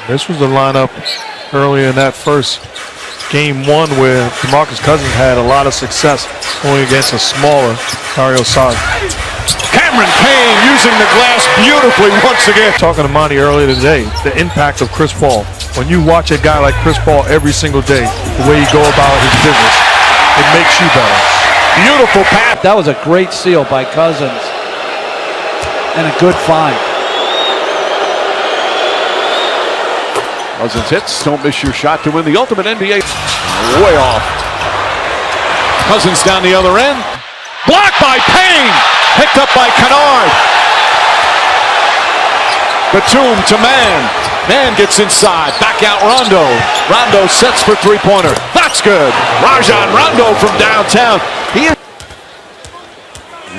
This was the lineup earlier in that first game one where DeMarcus Cousins had a lot of success going against a smaller Dario Saric. Cameron Payne using the glass beautifully once again. Talking to Monty earlier today, the impact of Chris Paul. When you watch a guy like Chris Paul every single day, the way he go about his business, it makes you better. Beautiful pass. That was a great steal by Cousins and a good find. Cousins hits, don't miss your shot to win the ultimate NBA. Way off. Cousins down the other end. Blocked by Payne. Picked up by Kennard. Batum to Man. Man gets inside. Back out Rondo. Rondo sets for three-pointer. That's good. Rajon Rondo from downtown.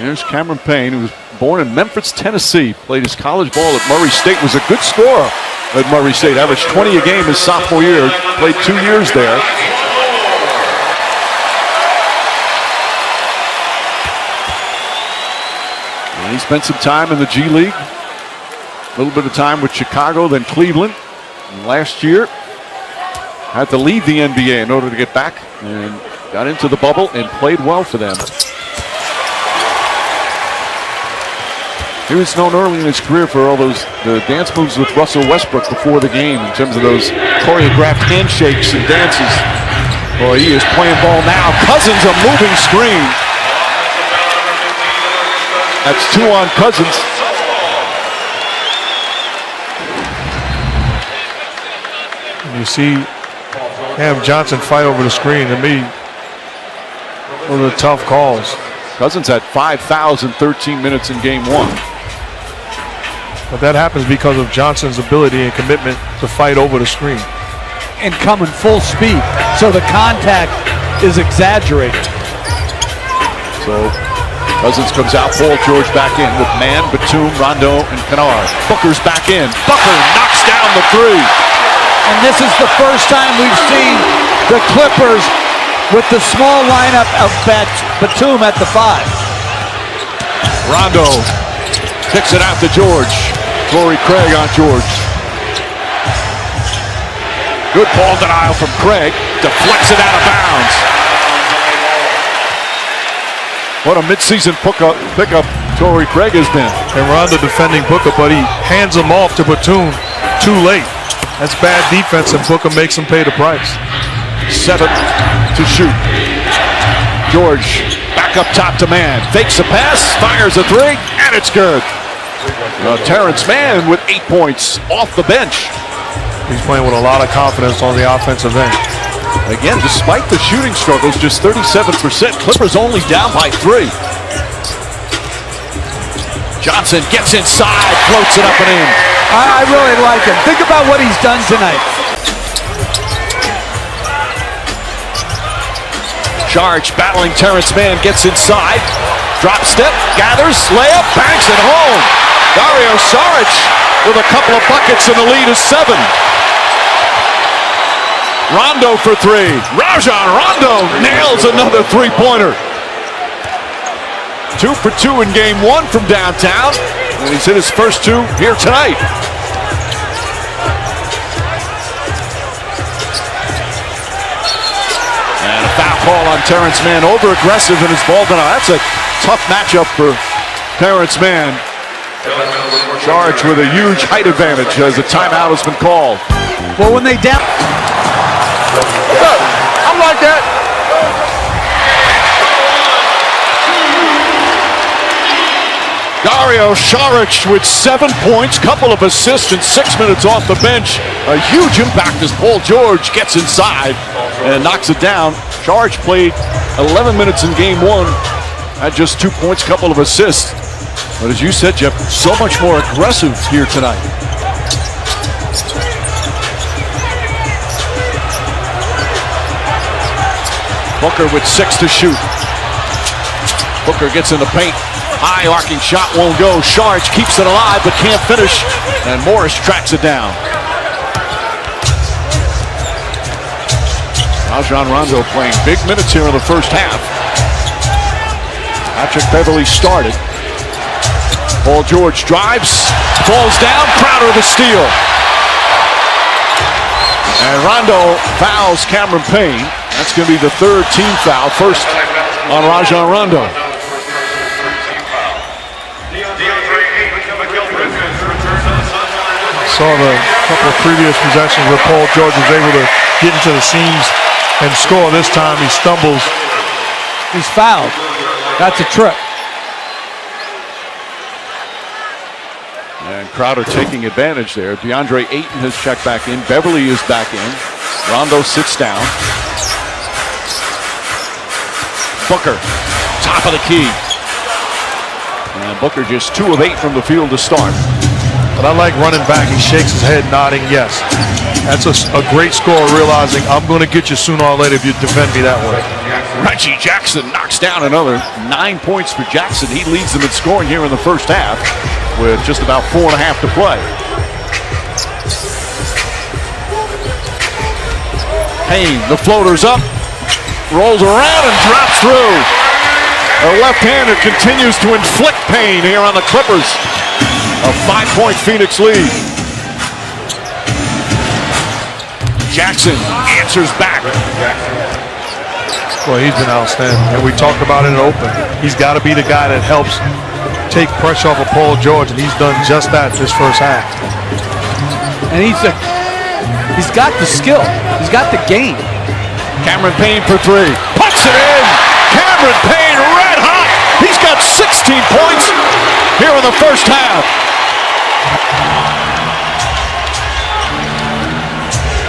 There's Cameron Payne, who was born in Memphis, Tennessee. Played his college ball at Murray State. Was a good scorer at Murray State. Averaged 20 a game his sophomore year. Played 2 years there. And he spent some time in the G League. A little bit of time with Chicago, then Cleveland. And last year, had to leave the NBA in order to get back. And got into the bubble and played well for them. He was known early in his career for all the dance moves with Russell Westbrook before the game, in terms of those choreographed handshakes and dances. Boy, he is playing ball now. Cousins, a moving screen. That's 2 on Cousins. And you see Cam Johnson fight over the screen. To me, those are tough calls. Cousins had 5 fouls in 13 minutes in game 1. But that happens because of Johnson's ability and commitment to fight over the screen. And coming full speed, so the contact is exaggerated. So Cousins comes out, Paul George back in with Man, Batum, Rondo, and Kennard. Booker's back in. Booker knocks down the 3. And this is the first time we've seen the Clippers with the small lineup of Batum at the 5. Rondo kicks it out to George. Torrey Craig on George. Good ball denial from Craig. Deflects it out of bounds. What a midseason pickup Torrey Craig has been. And Rondo defending Booker, but he hands him off to Batum too late. That's bad defense, and Booker makes him pay the price. 7 to shoot. George back up top to Man. Fakes a pass, fires a 3, and it's good. Terrence Mann with 8 points off the bench. He's playing with a lot of confidence on the offensive end. Again, despite the shooting struggles, just 37%. Clippers only down by 3. Johnson gets inside, floats it up and in. I really like him. Think about what he's done tonight. Charge battling Terrence Mann, gets inside. Drop step, gathers, layup, banks it home. Dario Saric with a couple of buckets, and the lead is 7. Rondo for 3. Rajon Rondo nails another 3-pointer. 2 for 2 in game 1 from downtown. And he's hit his first 2 here tonight. And a foul call on Terrence Mann. Over-aggressive in his ball denial. That's a tough matchup for Terrence Mann. Charged with a huge height advantage as a timeout has been called. Well, when they down... I like that. Dario Saric with 7 points, couple of assists, and 6 minutes off the bench. A huge impact as Paul George gets inside and knocks it down. Saric played 11 minutes in game 1, had just 2 points, couple of assists. But as you said, Jeff, so much more aggressive here tonight. Booker with 6 to shoot. Booker gets in the paint. High arcing shot won't go. Saric keeps it alive but can't finish. And Morris tracks it down. Rajon Rondo playing big minutes here in the first half. Patrick Beverley started. Paul George drives, falls down, Crowder the steal. And Rondo fouls Cameron Payne. That's going to be the third team foul. First on Rajon Rondo. Saw the couple of previous possessions where Paul George was able to get into the seams and score. This time he stumbles. He's fouled. That's a trip. And Crowder taking advantage there. DeAndre Ayton has checked back in. Beverly is back in. Rondo sits down. Booker, top of the key. And Booker just 2 of 8 from the field to start. But I like running back. He shakes his head, nodding yes. That's a great score, realizing I'm going to get you sooner or later if you defend me that way. Reggie Jackson knocks down another 9 points for Jackson. He leads them in scoring here in the first half with just about 4.5 to play. Payne, the floater's up, rolls around and drops through. A left-hander continues to inflict pain here on the Clippers. A 5-point Phoenix lead. Jackson answers back. Well, he's been outstanding, and we talked about it in open. He's got to be the guy that helps take pressure off of Paul George, and he's done just that this first half. And he's got the skill. He's got the game. Cameron Payne for 3. Puts it in. Cameron Payne red hot. He's got 16 points here in the first half.